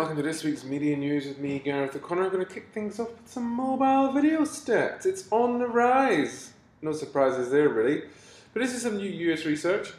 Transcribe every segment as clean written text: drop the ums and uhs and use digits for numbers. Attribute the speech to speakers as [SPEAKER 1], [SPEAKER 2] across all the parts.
[SPEAKER 1] welcome to this week's media news with me, Gareth. I'm going to kick things off with some mobile video stats. It's on the rise. No surprises there, really. But this is some new US research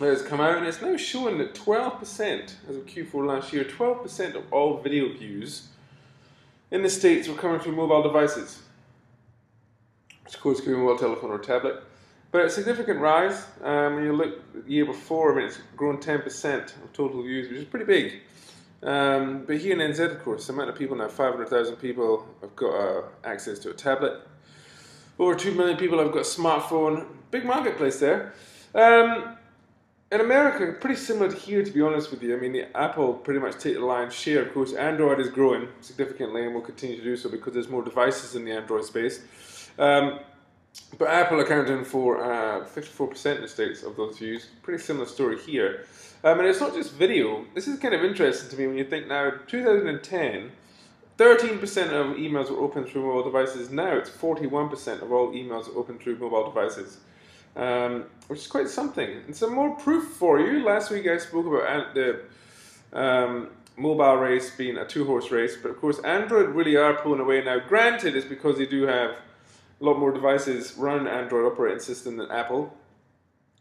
[SPEAKER 1] that has come out, and it's now showing that 12%, as of Q4 last year, 12% of all video views in the States were coming through mobile devices, which of course could be a mobile telephone or tablet. But a significant rise. When you look the year before, I mean, it's grown 10% of total views, which is pretty big. But here in NZ, of course, the amount of people now, 500,000 people have got access to a tablet. Over 2 million people have got a smartphone. Big marketplace there. In America, pretty similar to here, to be honest with you. I mean, Apple pretty much take the lion's share. Of course, Android is growing significantly and will continue to do so because there's more devices in the Android space. But Apple accounting for 54% in the States of those views. Pretty similar story here. And it's not just video. This is kind of interesting to me when you think now, 2010, 13% of emails were opened through mobile devices. Now it's 41% of all emails are opened through mobile devices, which is quite something. And some more proof for you. Last week I spoke about the mobile race being a two-horse race, but of course Android really are pulling away now. Granted, it's because they do have a lot more devices run Android operating system than Apple,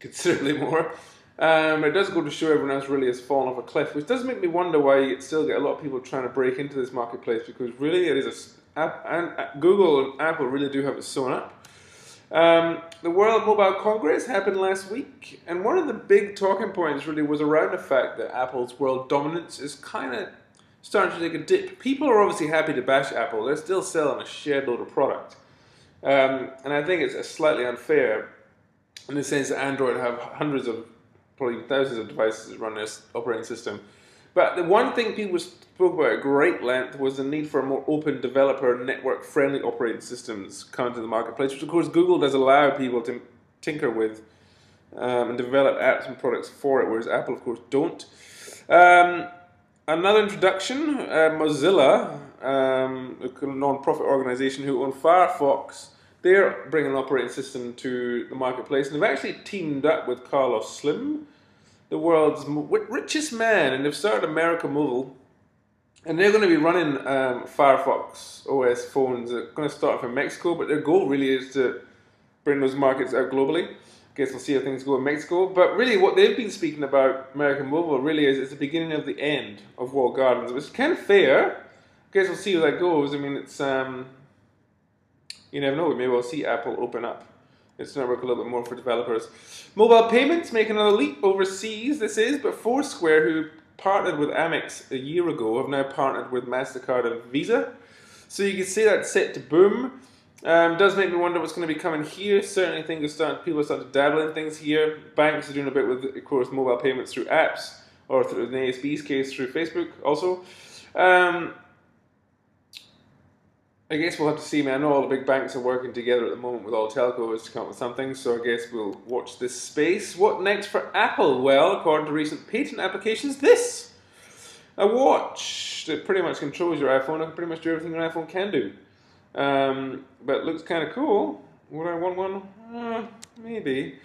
[SPEAKER 1] considerably more. It does go to show everyone else really has fallen off a cliff, which does make me wonder why you still get a lot of people trying to break into this marketplace, because really it is Google and Apple really do have it sewn up. The World Mobile Congress happened last week, and one of the big talking points really was around the fact that Apple's world dominance is kind of starting to take a dip. People are obviously happy to bash Apple. They're still selling a shed load of product. And I think it's slightly unfair in the sense that Android have hundreds of, probably thousands of devices that run this operating system. But the one thing people spoke about at great length was the need for a more open developer network-friendly operating systems coming to the marketplace, which of course Google does allow people to tinker with and develop apps and products for it, whereas Apple of course don't. Another introduction, Mozilla, a non-profit organization who own Firefox, they're bringing an operating system to the marketplace, and they've actually teamed up with Carlos Slim, the world's richest man, and they've started America Mobile, and they're going to be running Firefox OS phones. They're going to start from Mexico, but their goal really is to bring those markets out globally. I guess we'll see how things go in Mexico. But really what they've been speaking about, American Mobile, really is it's the beginning of the end of walled gardens, which is kind of fair. I guess we'll see how that goes. I mean, it's you never know, we may well see Apple open up its network a little bit more for developers. Mobile payments make another leap overseas, this is, but Foursquare, who partnered with Amex a year ago, have now partnered with MasterCard and Visa. So you can see that's set to boom. Does make me wonder what's going to be coming here. Certainly people are starting to dabble in things here. Banks are doing a bit with, of course, mobile payments through apps, or through, in ASB's case, through Facebook also. I guess we'll have to see. I know all the big banks are working together at the moment with all telcos to come up with something, so I guess we'll watch this space. What next for Apple? Well, according to recent patent applications, this. A watch that pretty much controls your iPhone and can pretty much do everything your iPhone can do. But it looks kind of cool. Would I want one? Maybe.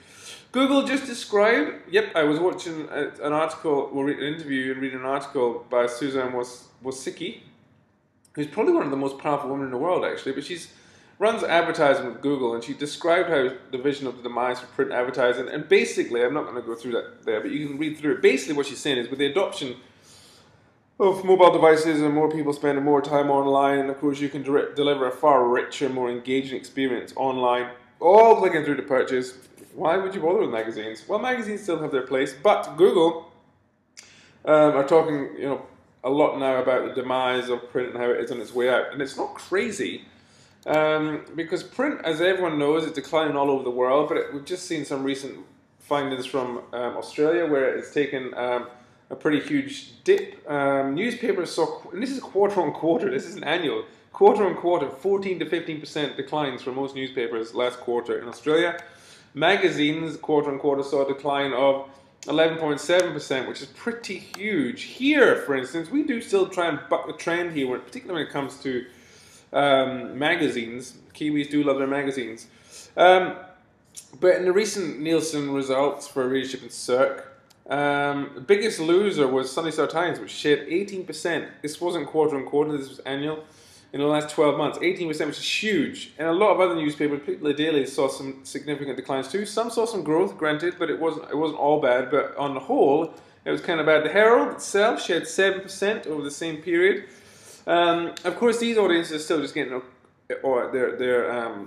[SPEAKER 1] Google just described, yep, I was watching an article, an interview and reading an article by Susan Wojcicki, who's probably one of the most powerful women in the world, actually, but she runs advertising with Google, and she described how the vision of the demise for print advertising, and basically, I'm not going to go through that there, but you can read through it. Basically what she's saying is, with the adoption of mobile devices and more people spending more time online, of course you can deliver a far richer, more engaging experience online, all clicking through to purchase. Why would you bother with magazines? Well, magazines still have their place, but Google are talking, a lot now about the demise of print and how it is on its way out. And it's not crazy, because print, as everyone knows, is declining all over the world, but we've just seen some recent findings from Australia where it's taken a pretty huge dip. Newspapers saw, and this is quarter on quarter, this isn't annual, quarter on quarter, 14 to 15% declines for most newspapers last quarter in Australia. Magazines, quarter on quarter, saw a decline of 11.7%, which is pretty huge. Here, for instance, we do still try and buck the trend here, particularly when it comes to magazines. Kiwis do love their magazines. But in the recent Nielsen results for readership and Circ, The biggest loser was Sunday Star Times, which shed 18%. This wasn't quarter on quarter, this was annual. In the last 12 months, 18%, which is huge. And a lot of other newspapers, particularly dailies, saw some significant declines too. Some saw some growth, granted, but it wasn't all bad. But on the whole, it was kind of bad. The Herald itself shed 7% over the same period. Of course, these audiences are still just getting their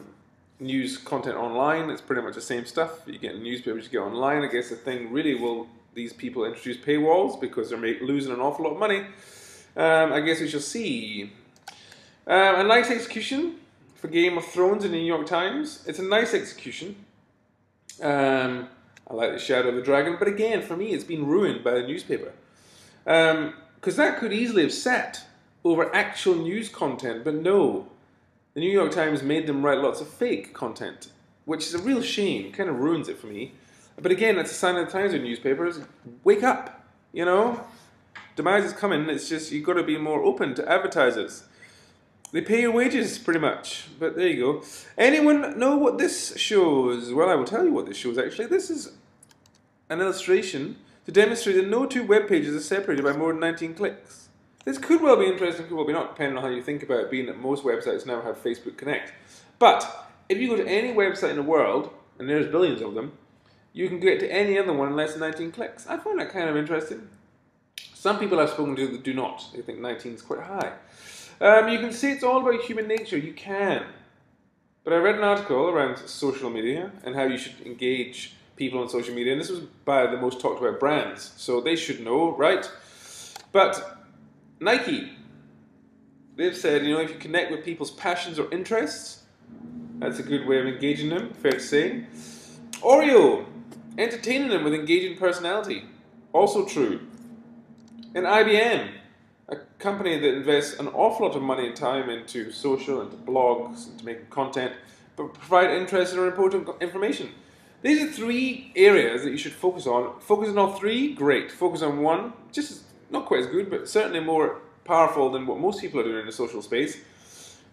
[SPEAKER 1] news content online. It's pretty much the same stuff. You get newspapers, you get online. I guess the thing really will these people introduce paywalls because they're losing an awful lot of money. I guess we shall see. A nice execution for Game of Thrones in the New York Times. It's a nice execution. I like the Shadow of the Dragon, but again, for me, it's been ruined by the newspaper. Because that could easily have sat over actual news content, but no. The New York Times made them write lots of fake content, which is a real shame. It kind of ruins it for me. But again, that's a sign of the times with newspapers. Wake up, you know? Demise is coming. It's just, you've got to be more open to advertisers. They pay your wages, pretty much. But there you go. Anyone know what this shows? Well, I will tell you what this shows, actually. This is an illustration to demonstrate that no two web pages are separated by more than 19 clicks. This could well be interesting, could well be not, depending on how you think about it, being that most websites now have Facebook Connect. But if you go to any website in the world, and there's billions of them, you can get to any other one in less than 19 clicks. I find that kind of interesting. Some people I've spoken to that do not. They think 19 is quite high. You can say it's all about human nature. You can. But I read an article around social media and how you should engage people on social media. And this was by the most talked about brands. So they should know, right? But Nike, they've said, you know, if you connect with people's passions or interests, that's a good way of engaging them, fair to say. Oreo, entertaining them with engaging personality, also true. And IBM, a company that invests an awful lot of money and time into social, into blogs, into making content, but provide interesting or important information. These are three areas that you should focus on. Focus on all three, great. Focus on one, just not quite as good, but certainly more powerful than what most people are doing in the social space.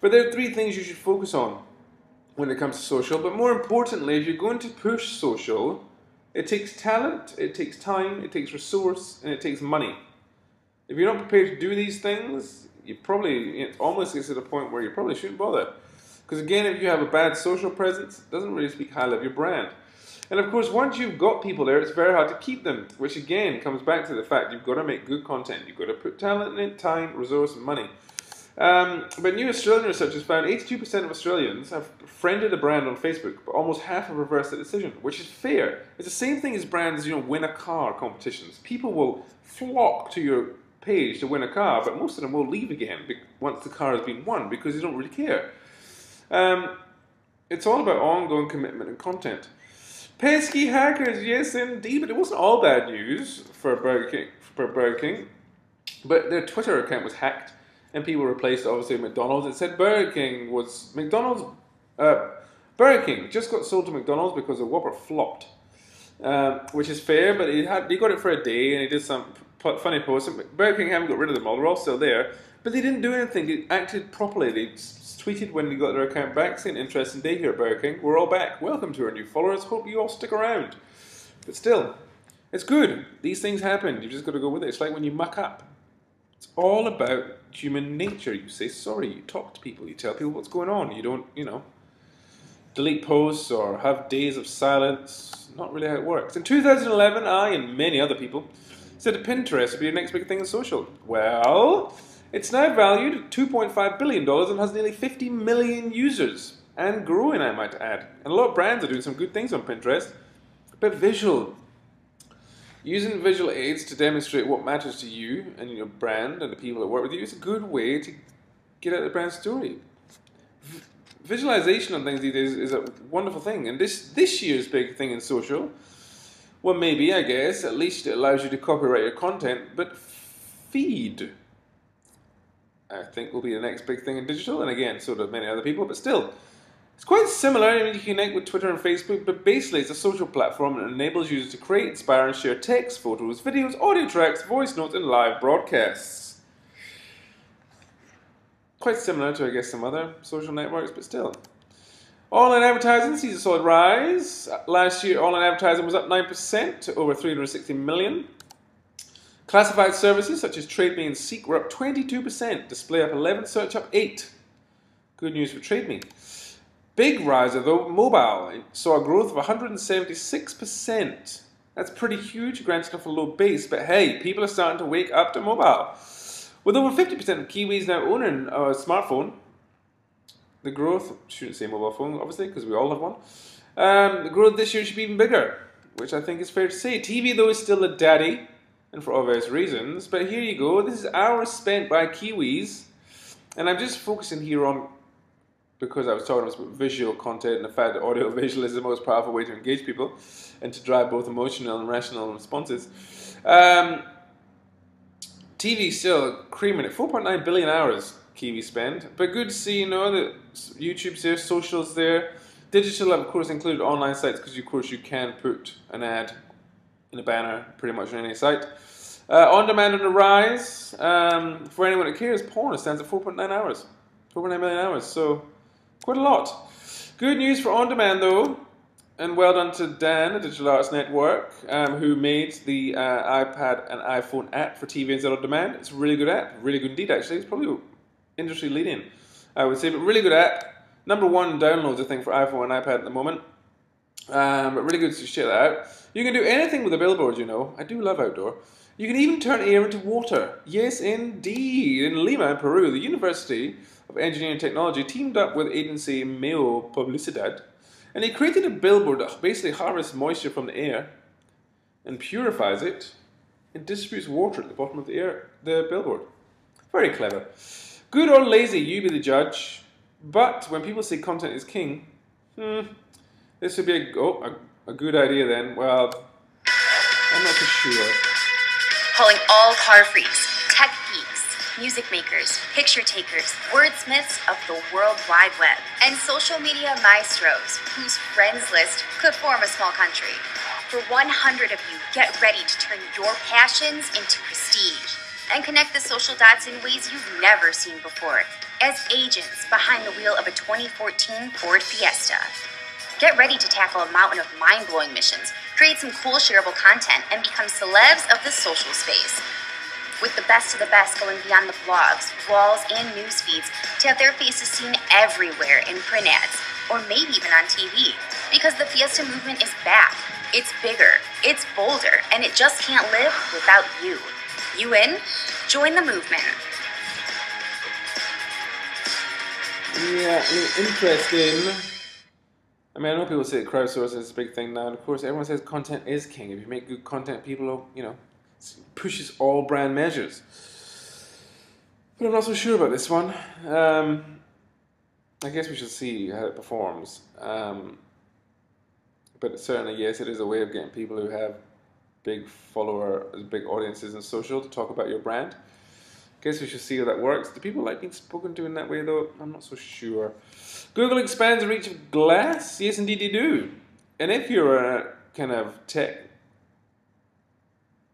[SPEAKER 1] But there are three things you should focus on when it comes to social. But more importantly, if you're going to push social, it takes talent, it takes time, it takes resource, and it takes money. If you're not prepared to do these things, you probably, it almost gets to the point where you probably shouldn't bother. Because again, if you have a bad social presence, it doesn't really speak highly of your brand. And of course, once you've got people there, it's very hard to keep them, which again comes back to the fact you've got to make good content. You've got to put talent in it, time, resource, and money. But new Australian research has found 82% of Australians have friended a brand on Facebook, but almost half have reversed the decision, which is fair. It's the same thing as brands, you know, win a car competitions. People will flock to your page to win a car, but most of them will leave again once the car has been won because they don't really care. It's all about ongoing commitment and content. Pesky hackers, yes indeed, but it wasn't all bad news for Burger King. But their Twitter account was hacked, and people replaced obviously McDonald's. It said Burger King just got sold to McDonald's because the Whopper flopped, which is fair. But he got it for a day, and he did some funny posts. Burger King haven't got rid of them all; they're all still there. But they didn't do anything. They acted properly. They tweeted when they got their account back, saying, "Interesting day here at Burger King. We're all back. Welcome to our new followers. Hope you all stick around." But still, it's good. These things happen. You've just got to go with it. It's like when you muck up. It's all about human nature. You say sorry. You talk to people. You tell people what's going on. You don't, you know, delete posts or have days of silence. Not really how it works. In 2011, I and many other people said that Pinterest would be the next big thing in social. Well, it's now valued at $2.5 billion and has nearly 50 million users. And growing, I might add. And a lot of brands are doing some good things on Pinterest. But visual. Using visual aids to demonstrate what matters to you and your brand and the people that work with you is a good way to get out the brand story. Visualization on things these days is a wonderful thing. And this year's big thing in social, well, maybe, I guess, at least it allows you to copyright your content, but feed, I think, will be the next big thing in digital. And again, so do many other people, but still, it's quite similar. I mean, you can connect with Twitter and Facebook, but basically it's a social platform that enables users to create, inspire, and share text, photos, videos, audio tracks, voice notes, and live broadcasts. Quite similar to, I guess, some other social networks, but still. Online advertising sees a solid rise. Last year, online advertising was up 9% to over 360 million. Classified services such as TradeMe and Seek were up 22%. Display up 11, search up 8. Good news for TradeMe. Big riser though, mobile saw a growth of 176%. That's pretty huge, granted off a low base, but hey, people are starting to wake up to mobile. With over 50% of Kiwis now owning a smartphone, the growth, shouldn't say mobile phone obviously because we all have one, the growth this year should be even bigger, which I think is fair to say. TV though is still a daddy, and for obvious reasons, but here you go, this is hours spent by Kiwis, and I'm just focusing here on, because I was talking about visual content and the fact that audio visual is the most powerful way to engage people and to drive both emotional and rational responses. TV still creaming at 4.9 billion hours Kiwi spend, but good to see, you know, that YouTube's there, socials there. Digital, of course, included online sites because, of course, you can put an ad in a banner pretty much on any site. On demand on the rise. For anyone that cares, porn stands at 4.9 hours. 4.9 million hours, so quite a lot. Good news for on demand though, and well done to Dan, the Digital Arts Network, who made the iPad and iPhone app for TV and on demand. It's a really good app, really good indeed actually. It's probably industry leading, I would say, but really good app. #1 downloads, I think, for iPhone and iPad at the moment. But really good to check that out. You can do anything with a billboard, you know. I do love outdoor. You can even turn air into water. Yes, indeed. In Lima, in Peru, the University of Engineering and Technology teamed up with agency Meo Publicidad, and they created a billboard that basically harvests moisture from the air and purifies it and distributes water at the bottom of the billboard. Very clever. Good or lazy, you be the judge. But when people say content is king, this would be a good idea then. Well, I'm not so sure.
[SPEAKER 2] Calling all car freaks, tech geeks, music makers, picture takers, wordsmiths of the World Wide Web, and social media maestros whose friends list could form a small country. For 100 of you, get ready to turn your passions into prestige and connect the social dots in ways you've never seen before as agents behind the wheel of a 2014 Ford Fiesta. Get ready to tackle a mountain of mind-blowing missions, create some cool shareable content, and become celebs of the social space. With the best of the best going beyond the blogs, walls, and news feeds to have their faces seen everywhere in print ads, or maybe even on TV. Because the Fiesta movement is back. It's bigger, it's bolder, and it just can't live without you. You in? Join the movement.
[SPEAKER 1] Yeah, I mean, interesting. I mean, I know people say that crowdsourcing is a big thing now, and of course everyone says content is king. If you make good content, people, you know, pushes all brand measures. But I'm not so sure about this one. I guess we should see how it performs. But certainly, yes, it is a way of getting people who have big big audiences in social to talk about your brand. Guess we should see how that works. Do people like being spoken to in that way though? I'm not so sure. Google expands the reach of Glass. Yes, indeed they do. And if you're a kind of tech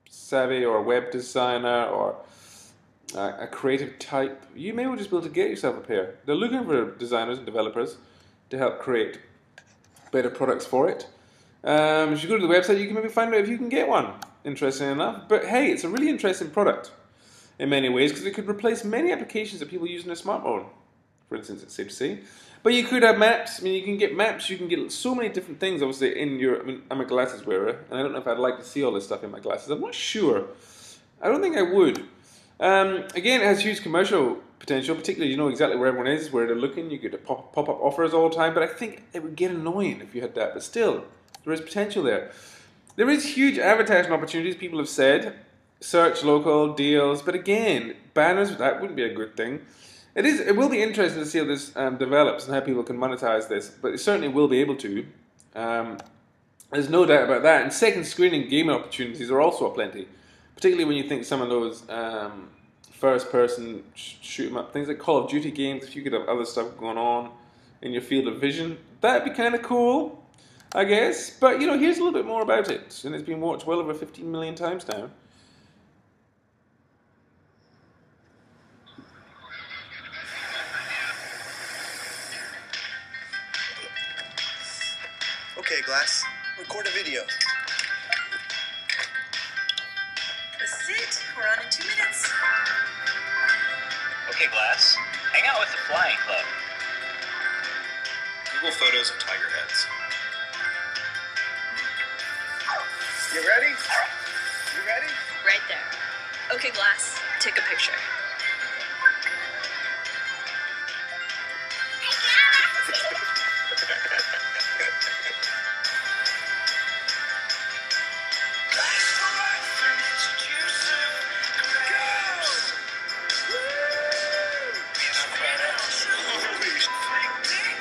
[SPEAKER 1] savvy or a web designer or a creative type, you may well just be able to get yourself a pair. They're looking for designers and developers to help create better products for it. If you go to the website, you can maybe find out if you can get one. Interesting enough. But hey, it's a really interesting product in many ways because it could replace many applications that people use on their smartphone. For instance, it's safe to say. But you could have maps. I mean, you can get maps. You can get so many different things. Obviously, in your. I mean, I'm a glasses wearer, and I don't know if I'd like to see all this stuff in my glasses. I'm not sure. I don't think I would. Again, it has huge commercial potential. Particularly, you know exactly where everyone is, where they're looking. You get pop-up offers all the time. But I think it would get annoying if you had that. But still, there is potential there. There is huge advertising opportunities. People have said. Search local deals, but again, banners, that wouldn't be a good thing. It will be interesting to see how this develops and how people can monetize this, but it certainly will be able to. There's no doubt about that. And second screening game opportunities are also aplenty, particularly when you think some of those first-person shoot 'em up things like Call of Duty games. If you could have other stuff going on in your field of vision, that'd be kind of cool, I guess. But you know, here's a little bit more about it, and it's been watched well over 15 million times now.
[SPEAKER 3] Okay, Glass. Record a video.
[SPEAKER 4] This is it. We're on in 2 minutes.
[SPEAKER 5] Okay, Glass. Hang out with the Flying Club.
[SPEAKER 3] Google photos of tiger heads. You ready? You ready?
[SPEAKER 4] Right there. Okay, Glass, take a picture.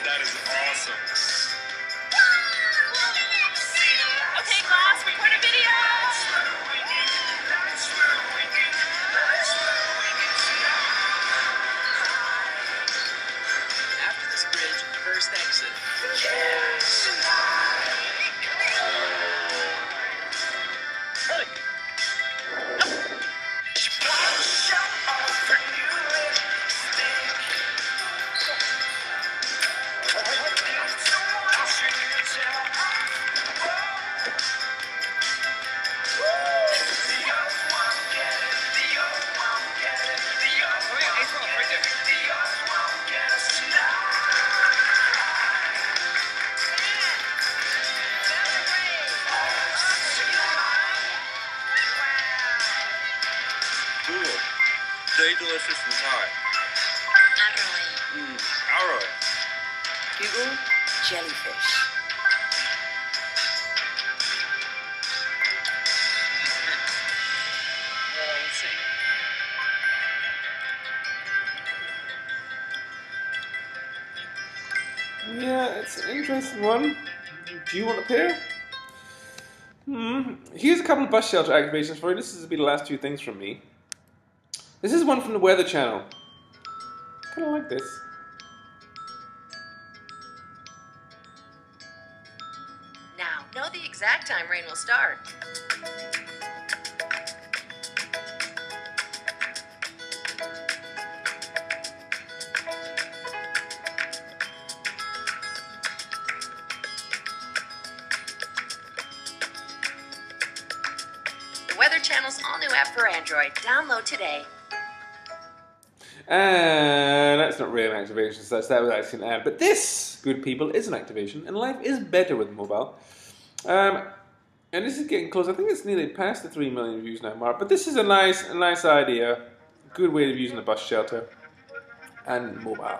[SPEAKER 3] That is awesome.
[SPEAKER 4] Okay, Glass, record a video.
[SPEAKER 5] After this bridge, first exit.
[SPEAKER 3] Google. Stay delicious and Thai. Arroy.
[SPEAKER 4] Google jellyfish.
[SPEAKER 5] Let's see.
[SPEAKER 1] Yeah, it's an interesting one. Do you want a pair? Here's a couple of bus shelter activations for you. This will be the last two things from me. This is one from the Weather Channel. Kind of like this.
[SPEAKER 4] Now, know the exact time rain will start. The Weather Channel's all-new app for Android. Download today.
[SPEAKER 1] And that's not really an activation, so that was actually an ad. But this, good people, is an activation, and life is better with mobile. And this is getting close. I think it's nearly past the 3 million views now, Mark. But this is a nice idea. Good way of using a bus shelter and mobile.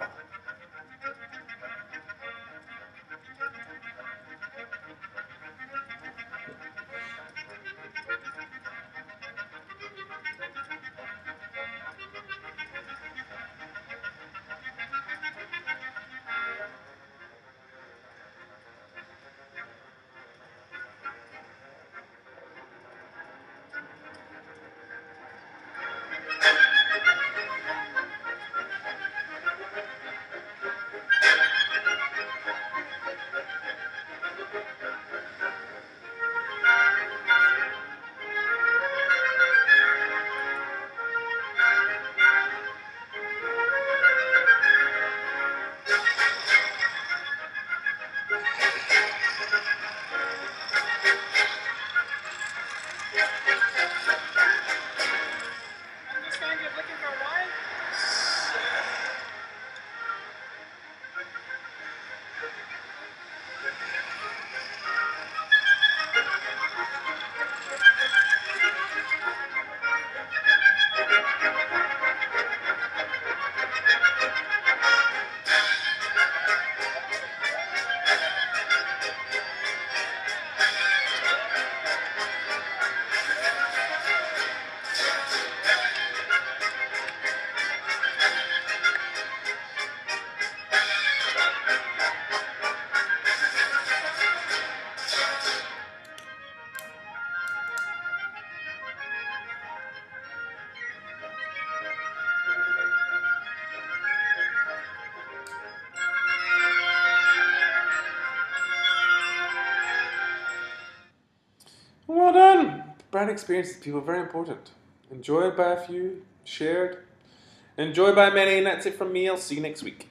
[SPEAKER 1] Well done! Brand experiences, people, very important. Enjoyed by a few, shared, enjoyed by many, and that's it from me. I'll see you next week.